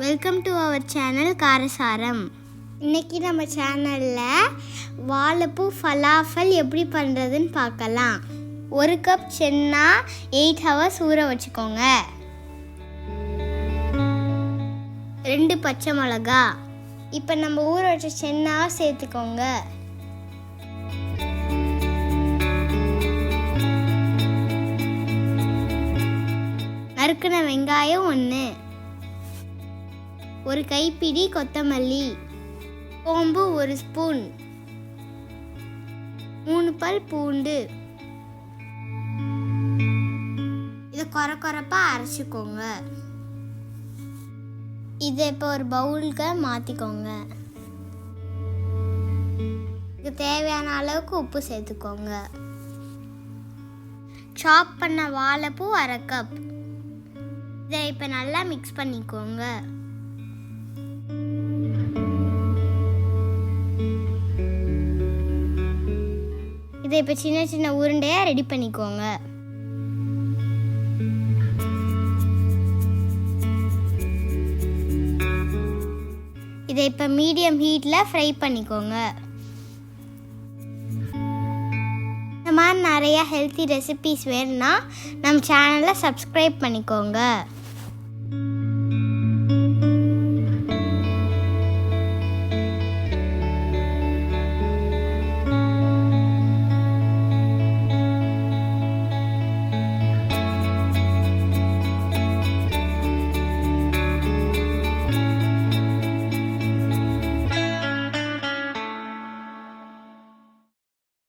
Welcome to our channel Karasaram. இன்றைக்கி நம்ம சேனலில் வாழைப்பூ ஃபலாஃபல் எப்படி பண்ணுறதுன்னு பார்க்கலாம். 1 கப் சென்னா 8 ஹவர்ஸ் ஊற வச்சுக்கோங்க. 2 பச்சை மிளகா. இப்போ நம்ம ஊற வச்ச சென்னாவை சேர்த்துக்கோங்க. நறுக்கின வெங்காயம் 1, 1 கைப்பிடி கொத்தமல்லி, சோம்பு 1 ஸ்பூன், 3 பல் பூண்டு. இதை கொரப்பாக அரைச்சிக்கோங்க. இதை இப்போ ஒரு பவுலுக்கு மாற்றிக்கோங்க. இதுக்கு தேவையான அளவுக்கு உப்பு சேர்த்துக்கோங்க. சாப் பண்ண வாழைப்பூ 1/2 கப். இதை இப்போ நல்லா மிக்ஸ் பண்ணிக்கோங்க. இதை இப்போ சின்ன சின்ன உருண்டையாக ரெடி பண்ணிக்கோங்க. இதை இப்போ மீடியம் ஹீட்டில் ஃப்ரை பண்ணிக்கோங்க. இந்த மாதிரி நிறையா ஹெல்த்தி ரெசிபீஸ் வேணும்னா நம்ம சேனலை சப்ஸ்கிரைப் பண்ணிக்கோங்க.